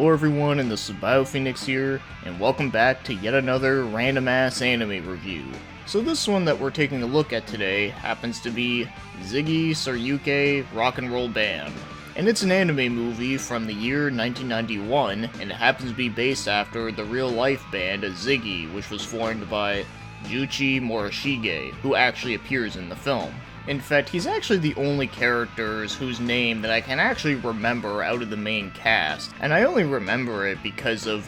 Hello everyone, and this is Biophoenix here, and welcome back to yet another random-ass anime review. So this one that we're taking a look at today happens to be Ziggy, Soreyuke, Rock and Roll Band. And it's an anime movie from the year 1991, and it happens to be based after the real-life band Ziggy, which was formed by Juichi Morishige, who actually appears in the film. In fact, he's actually the only characters whose name that I can actually remember out of the main cast. And I only remember it because of,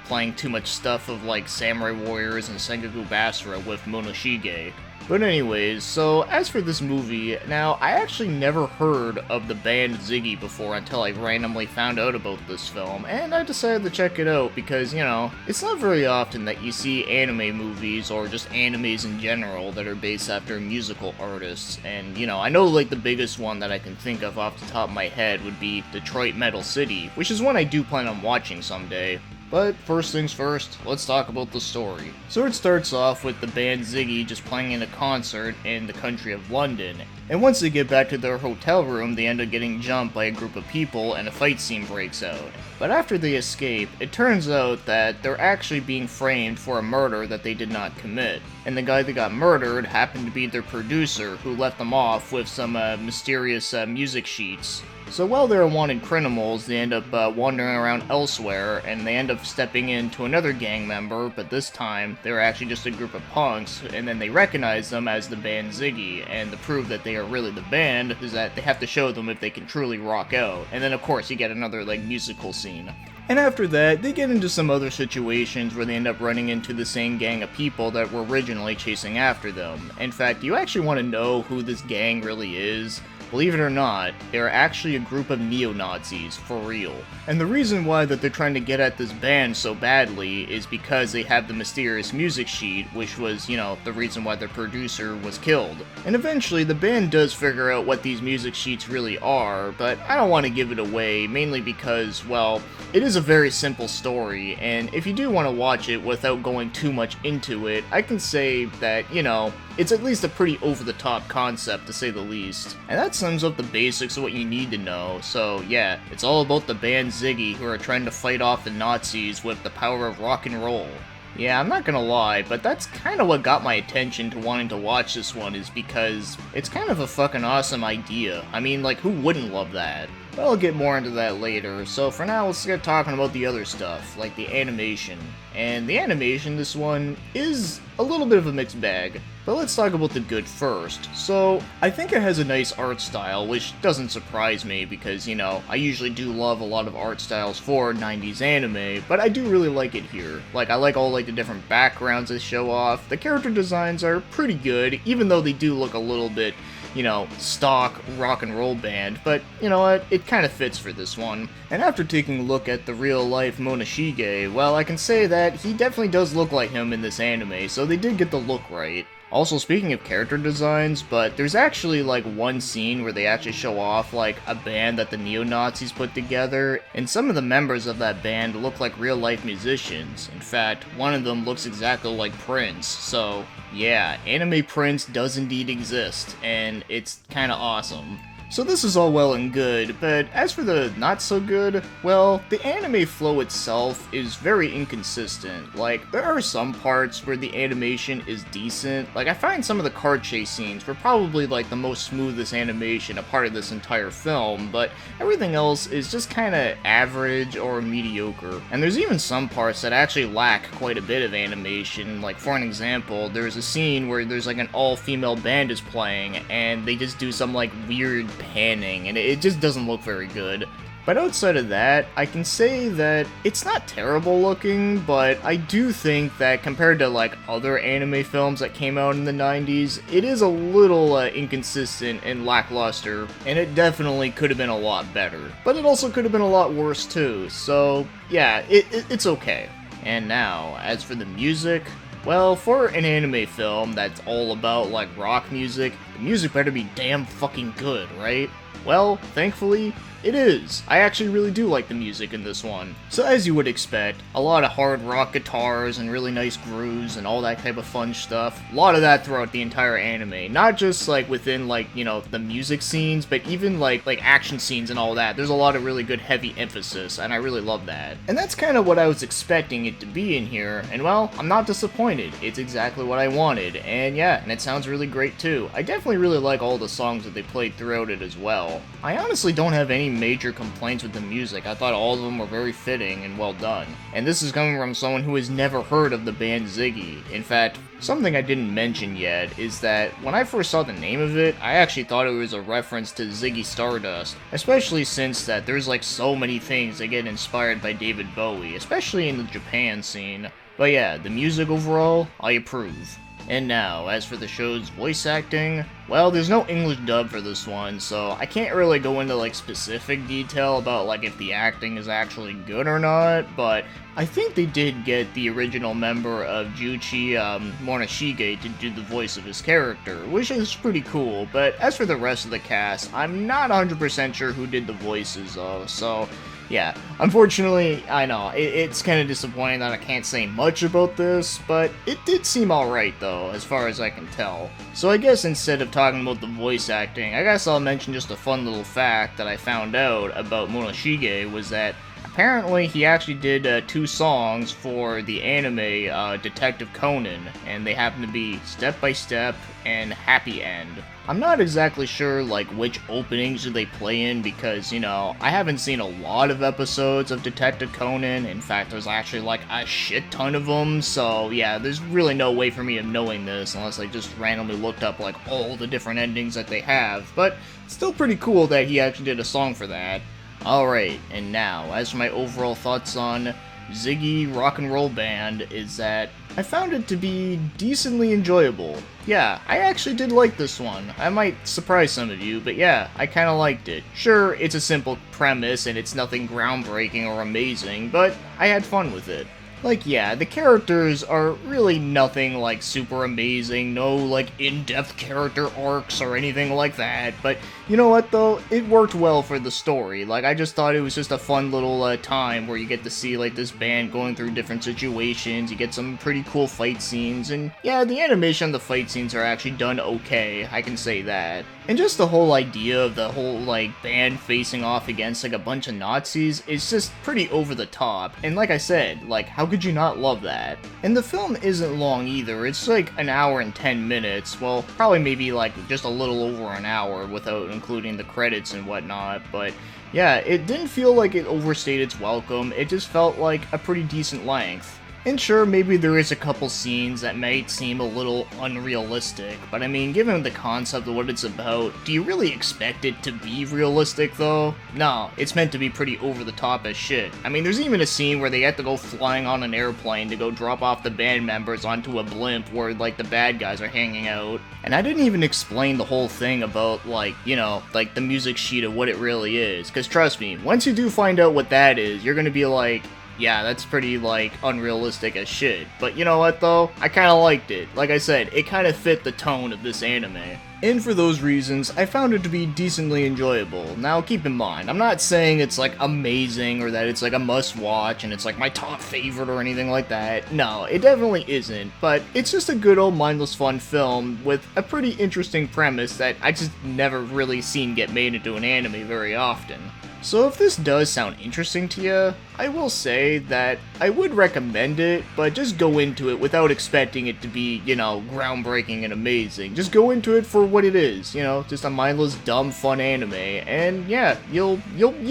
playing too much stuff of, Samurai Warriors and Sengoku Basara with Morishige. But anyways, so as for this movie, now, I actually never heard of the band Ziggy before until I randomly found out about this film, and I decided to check it out because, it's not very often that you see anime movies, or just animes in general, that are based after musical artists, and, I know, the biggest one that I can think of off the top of my head would be Detroit Metal City, which is one I do plan on watching someday. But first things first, let's talk about the story. So it starts off with the band Ziggy just playing in a concert in the country of London, and once they get back to their hotel room, they end up getting jumped by a group of people and a fight scene breaks out. But after they escape, it turns out that they're actually being framed for a murder that they did not commit. And the guy that got murdered happened to be their producer, who left them off with some mysterious music sheets. So while they're wanted criminals, they end up wandering around elsewhere, and they end up stepping into another gang member, but this time, they're actually just a group of punks, and then they recognize them as the band Ziggy, and to prove that they are really the band, is that they have to show them if they can truly rock out. And then of course, you get another, musical scene. And after that, they get into some other situations where they end up running into the same gang of people that were originally chasing after them. In fact, you actually want to know who this gang really is. Believe it or not, they're actually a group of neo-Nazis, for real. And the reason why that they're trying to get at this band so badly is because they have the mysterious music sheet, which was, the reason why their producer was killed. And eventually, the band does figure out what these music sheets really are, but I don't want to give it away, mainly because, well, it is a very simple story, and if you do want to watch it without going too much into it, I can say that, it's at least a pretty over-the-top concept, to say the least. And that sums up the basics of what you need to know, so yeah, it's all about the band Ziggy who are trying to fight off the Nazis with the power of rock and roll. Yeah, I'm not gonna lie, but that's kind of what got my attention to wanting to watch this one, is because it's kind of a fucking awesome idea. I mean, who wouldn't love that? But I'll get more into that later, so for now let's get talking about the other stuff, like the animation. And the animation, this one, is a little bit of a mixed bag. But let's talk about the good first. So, I think it has a nice art style, which doesn't surprise me because, I usually do love a lot of art styles for 90s anime, but I do really like it here. I like all the different backgrounds they show off. The character designs are pretty good, even though they do look a little bit, stock rock and roll band, but you know what, it kind of fits for this one. And after taking a look at the real life Morishige, well, I can say that he definitely does look like him in this anime, so they did get the look right. Also, speaking of character designs, but there's actually one scene where they actually show off a band that the neo-Nazis put together, and some of the members of that band look like real life musicians. In fact, one of them looks exactly like Prince, so yeah, anime Prince does indeed exist, and it's kinda awesome. So this is all well and good, but as for the not so good, well, the anime flow itself is very inconsistent. There are some parts where the animation is decent. I find some of the car chase scenes were probably the most smoothest animation a part of this entire film, but everything else is just kinda average or mediocre. And there's even some parts that actually lack quite a bit of animation. For an example, there's a scene where there's an all-female band is playing, and they just do some weird panning, and it just doesn't look very good. But outside of that, I can say that it's not terrible looking, but I do think that compared to other anime films that came out in the 90s, it is a little inconsistent and lackluster, and it definitely could have been a lot better. But it also could have been a lot worse too, so yeah, it's okay. And now, as for the music, well, for an anime film that's all about rock music, the music better be damn fucking good, right? Well, thankfully, it is. I actually really do like the music in this one. So as you would expect, a lot of hard rock guitars and really nice grooves and all that type of fun stuff. A lot of that throughout the entire anime. Not just like within like, you know, the music scenes, but even like action scenes and all that. There's a lot of really good heavy emphasis, and I really love that. And that's kind of what I was expecting it to be in here, and well, I'm not disappointed. It's exactly what I wanted, and yeah, and it sounds really great too. I definitely really like all the songs that they played throughout it as well. I honestly don't have any major complaints with the music. I thought all of them were very fitting and well done. And this is coming from someone who has never heard of the band Ziggy. In fact, something I didn't mention yet is that when I first saw the name of it, I actually thought it was a reference to Ziggy Stardust, especially since that there's like so many things that get inspired by David Bowie, especially in the Japan scene. But yeah, the music overall, I approve. And now, as for the show's voice acting, well, there's no English dub for this one, so I can't really go into like specific detail about like if the acting is actually good or not, but I think they did get the original member of Juichi, Morishige, to do the voice of his character, which is pretty cool. But as for the rest of the cast, I'm not 100% sure who did the voices though, so yeah, unfortunately, I know, it's kind of disappointing that I can't say much about this, but it did seem alright though, as far as I can tell. So I guess instead of talking about the voice acting, I guess I'll mention just a fun little fact that I found out about Morishige was that apparently he actually did 2 songs for the anime Detective Conan, and they happen to be Step by Step and Happy End. I'm not exactly sure like which openings do they play in because, you know, I haven't seen a lot of episodes of Detective Conan. In fact, there's actually like a shit ton of them, so yeah, there's really no way for me of knowing this unless I just randomly looked up like all the different endings that they have, but it's still pretty cool that he actually did a song for that. Alright, and now, as for my overall thoughts on Ziggy Rock and Roll Band, is that I found it to be decently enjoyable. Yeah, I actually did like this one. I might surprise some of you, but yeah, I kinda liked it. Sure, it's a simple premise and it's nothing groundbreaking or amazing, but I had fun with it. Like, yeah, the characters are really nothing, like, super amazing, no, like, in-depth character arcs or anything like that, but you know what, though? It worked well for the story. Like, I just thought it was just a fun little time where you get to see, like, this band going through different situations, you get some pretty cool fight scenes, and yeah, the animation of the fight scenes are actually done okay, I can say that. And just the whole idea of the whole, like, band facing off against, like, a bunch of Nazis is just pretty over the top. And like I said, like, how could you not love that? And the film isn't long either. It's like an hour and 10 minutes. Well, probably maybe, like, just a little over an hour without including the credits and whatnot. But yeah, it didn't feel like it overstayed its welcome. It just felt like a pretty decent length. And sure, maybe there is a couple scenes that might seem a little unrealistic, but I mean, given the concept of what it's about, do you really expect it to be realistic though? No, it's meant to be pretty over the top as shit. I mean, there's even a scene where they have to go flying on an airplane to go drop off the band members onto a blimp where, like, the bad guys are hanging out. And I didn't even explain the whole thing about, like, you know, like, the music sheet of what it really is, because trust me, once you do find out what that is, you're gonna be like, yeah, that's pretty, like, unrealistic as shit. But you know what, though? I kinda liked it. Like I said, it kinda fit the tone of this anime. And for those reasons, I found it to be decently enjoyable. Now, keep in mind, I'm not saying it's, like, amazing or that it's, like, a must-watch and it's, like, my top favorite or anything like that. No, it definitely isn't. But it's just a good old mindless fun film with a pretty interesting premise that I just never really seen get made into an anime very often. So if this does sound interesting to you, I will say that I would recommend it, but just go into it without expecting it to be, you know, groundbreaking and amazing. Just go into it for what it is, you know, just a mindless, dumb, fun anime, and yeah, you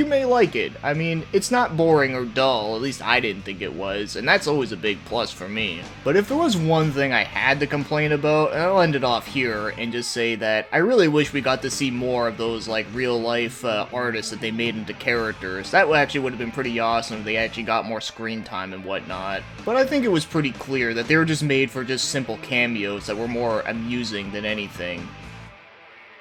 may like it. I mean, it's not boring or dull, at least I didn't think it was, and that's always a big plus for me. But if there was one thing I had to complain about, and I'll end it off here and just say that I really wish we got to see more of those, like, real-life artists that they made into characters. That actually would have been pretty awesome if they actually got more screen time and whatnot. But I think it was pretty clear that they were just made for just simple cameos that were more amusing than anything.